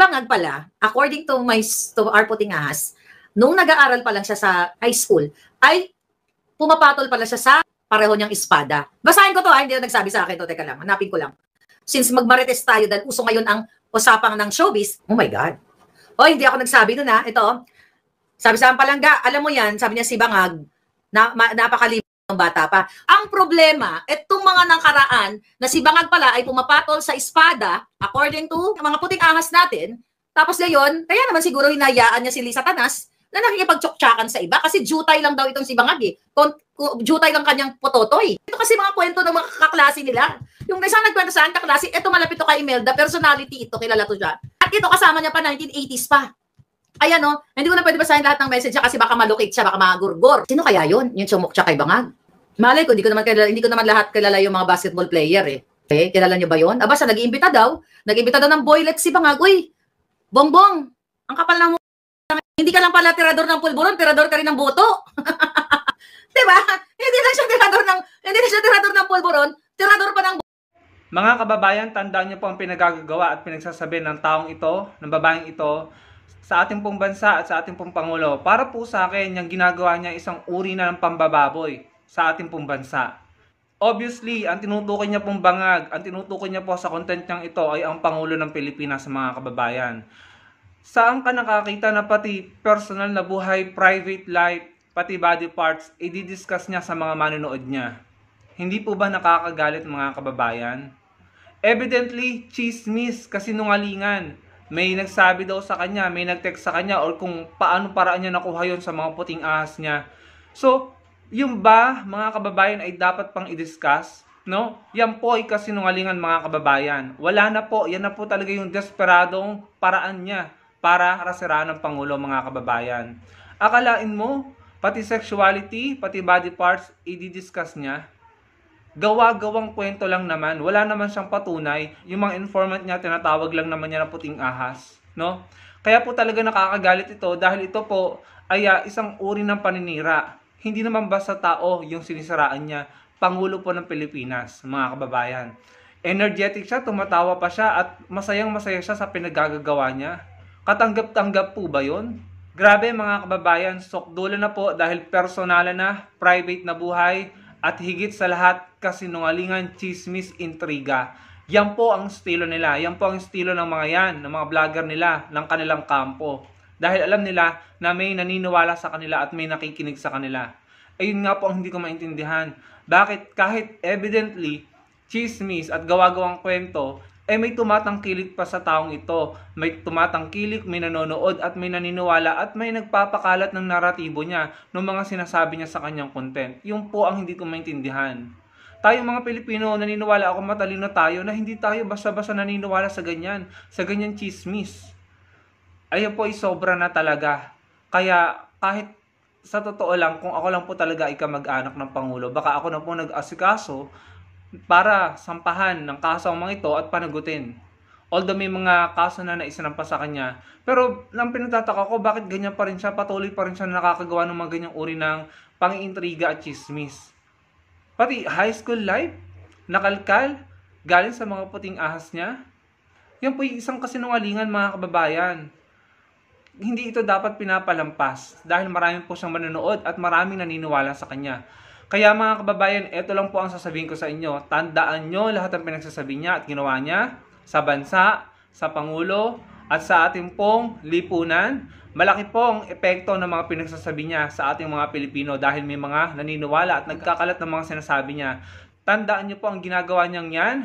Bangag pala, according to our puting ahas, nung nag-aaral pa lang siya sa high school, ay pumapatol pala siya sa pareho niyang espada. Basahin ko to, hindi na nagsabi sa akin to, teka lang, hanapin ko lang. Since magmarites tayo dahil uso ngayon ang usapang ng showbiz, oh my God. Oh, hindi ako nagsabi nun ha, ito, sabi sa palangga, alam mo yan, sabi niya si Bangag, napakalimutan ng bata pa. Ang problema, itong mga nakaraan na si Bangag pala ay pumapatol sa espada, according to mga puting ahas natin, tapos ngayon, kaya naman siguro hinayaan niya si Lisa Tanas na nakikipagtsoktsakan sa iba kasi jutay lang daw itong si Bangag eh. Jutay lang kanyang pototoy. Ito kasi mga kwento ng mga kaklase nila. Yung isang nagkwento sa akin, kaklase, ito malapit to kay Imelda, personality ito, kilala to siya. At ito kasama niya pa 1980s pa. Ayan no, hindi ko na pwede basahin lahat ng message kasi baka malukit siya, baka magurgor. Sino kaya yun? Yung sumukcha kay Bangag? Malay ko, hindi ko naman lahat kilala yung mga basketball player eh. Eh, kilala niyo ba yun? Basta nag-iimbita daw ng boylet si Bangag. Uy, Bongbong, ang kapal ng hindi ka lang pala tirador ng pulburon, tirador ka rin ng buto. Diba? Hindi na siya tirador ng pulburon, tirador pa ng buto. Mga kababayan, tandaan niyo po ang pinagagagawa at pinagsasabi ng taong ito, ng babaeng ito, sa ating pong bansa at sa ating pong Pangulo. Para po sa akin, yung ginagawa niya isang uri na ng pambababoy sa ating pong bansa. Obviously, ang tinutukoy niya pong Bangag, ang tinutukoy niya po sa content niyang ito ay ang Pangulo ng Pilipinas, mga kababayan. Saan ka nakakita na pati personal na buhay, private life, pati body parts, i-discuss niya sa mga manonood niya? Hindi po ba nakakagalit, mga kababayan? Evidently, chismis, kasinungalingan. May nagsabi daw sa kanya, may nag-text sa kanya, or kung paano paraan niya nakuha yun sa mga puting ahas niya. So, yung ba, mga kababayan, ay dapat pang i-discuss? No? Yan po ay kasinungalingan, mga kababayan. Wala na po, yan na po talaga yung desperadong paraan niya para rasiraan ng Pangulo, mga kababayan. Akalain mo, pati sexuality, pati body parts, i-discuss niya? Gawa-gawang kwento lang naman, wala naman siyang patunay. Yung mga informant niya, tinatawag lang naman niya na puting ahas. No? Kaya po talaga nakakagalit ito dahil ito po ay isang uri ng paninira. Hindi naman basta tao yung sinisiraan niya, Pangulo po ng Pilipinas, mga kababayan. Energetic siya, tumatawa pa siya at masayang-masaya siya sa pinagagagawa niya. Katanggap-tanggap po ba yun? Grabe, mga kababayan, sokdulan na po dahil personalan na, private na buhay, at higit sa lahat, kasinungalingan, chismis, intriga. Yan po ang estilo nila. Yan po ang estilo ng mga yan, ng mga vlogger nila, ng kanilang kampo. Dahil alam nila na may naniniwala sa kanila at may nakikinig sa kanila. Ayun nga po ang hindi ko maintindihan. Bakit kahit evidently, chismis at gawa-gawang kwento, may tumatangkilik pa sa taong ito. May tumatangkilik, may nanonood at may naniniwala at may nagpapakalat ng naratibo niya ng mga sinasabi niya sa kanyang content. Yung po ang hindi ko maintindihan. Tayo mga Pilipino, naniniwala ako, matalino tayo na hindi tayo basta-basta naniniwala sa ganyan chismis. Ayun po ay sobra na talaga. Kaya kahit sa totoo lang, kung ako lang po talaga ay kamag-anak ng Pangulo, baka ako na po nag-asikaso para sampahan ng kaso ang mga ito at panagutin. Although may mga kaso na naisinampa sa kanya. Pero lang pinagtataka ko, bakit ganyan pa rin siya, patuloy pa rin siya nakakagawa ng mga ganyang uri ng pang-iintriga at chismis. Pati high school life, nakalkal, galing sa mga puting ahas niya. Yan po yung isang kasinungalingan, mga kababayan. Hindi ito dapat pinapalampas dahil marami po siyang manonood at maraming naniniwala sa kanya. Kaya mga kababayan, ito lang po ang sasabihin ko sa inyo. Tandaan nyo lahat ng pinagsasabi niya at ginawa niya sa bansa, sa Pangulo, at sa ating pong lipunan. Malaki po ang epekto ng mga pinagsasabi niya sa ating mga Pilipino dahil may mga naniniwala at nagkakalat ng mga sinasabi niya. Tandaan nyo po ang ginagawa niyang yan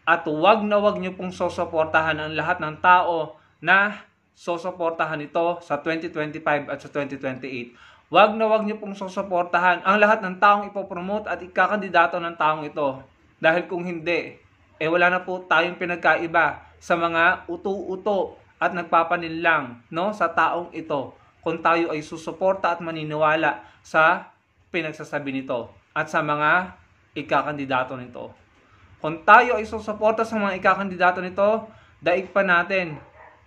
at wag na wag nyo pong sosuportahan ang lahat ng tao na sosuportahan ito sa 2025 at sa 2028. Wag na wag niyo pong susuportahan ang lahat ng taong ipopromote at ikakandidato ng taong ito. Dahil kung hindi, wala na po tayong pinagkaiba sa mga uto-uto at nagpapaninlang, no, sa taong ito. Kung tayo ay susuporta at maniniwala sa pinagsasabi nito at sa mga ikakandidato nito. Kung tayo ay susuporta sa mga ikakandidato nito, daig pa natin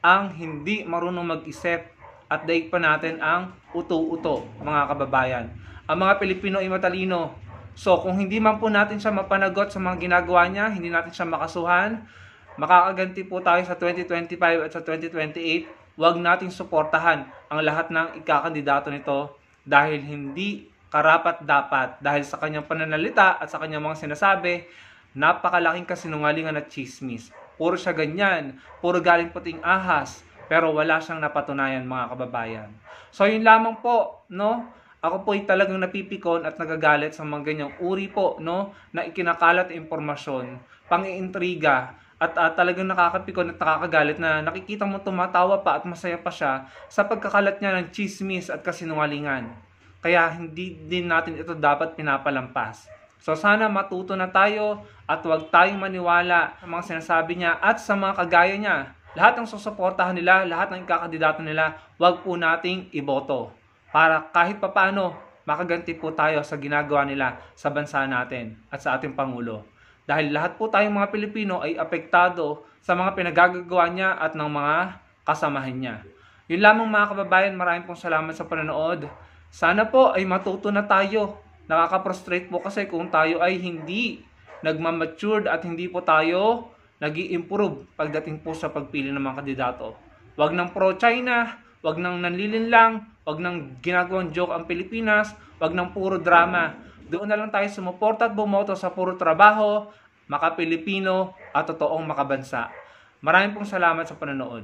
ang hindi marunong mag-isip at daig pa natin ang uto-uto, mga kababayan. Ang mga Pilipino ay matalino. So, kung hindi man po natin siya mapanagot sa mga ginagawa niya, hindi natin siya makasuhan, makakaganti po tayo sa 2025 at sa 2028, huwag nating suportahan ang lahat ng ikakandidato nito dahil hindi karapat-dapat dahil sa kanyang pananalita at sa kanyang mga sinasabi, napakalaking kasinungalingan at chismis. Puro siya ganyan, puro galing puting ahas, pero wala siyang napatunayan mga kababayan. So yun lamang po, no? Ako po ay talagang napipikon at nagagalit sa mga ganyang uri po, no, na ikinakalat impormasyon, pang-iintriga, at talagang nakakapikon at nakakagalit na nakikita mo tumatawa pa at masaya pa siya sa pagkakalat niya ng chismis at kasinungalingan. Kaya hindi din natin ito dapat pinapalampas. So sana matuto na tayo at huwag tayong maniwala sa mga sinasabi niya at sa mga kagaya niya. Lahat ng susuportahan nila, lahat ng ikakandidato nila, huwag po nating iboto. Para kahit papaano, makaganti po tayo sa ginagawa nila sa bansa natin at sa ating Pangulo. Dahil lahat po tayong mga Pilipino ay apektado sa mga pinagagagawa niya at ng mga kasamahan niya. Yun lamang mga kababayan, maraming pong salamat sa panonood. Sana po ay matuto na tayo. Nakaka-frustrate po kasi kung tayo ay hindi nagmamatured at hindi po tayo nag-i-improve pagdating po sa pagpili ng mga kandidato. Huwag nang pro-China, huwag nang nanlilinlang, huwag nang ginagawang joke ang Pilipinas, huwag nang puro drama. Doon na lang tayo sumuporta at bumoto sa puro trabaho, maka-Pilipino at totoong makabansa. Maraming pong salamat sa panonood.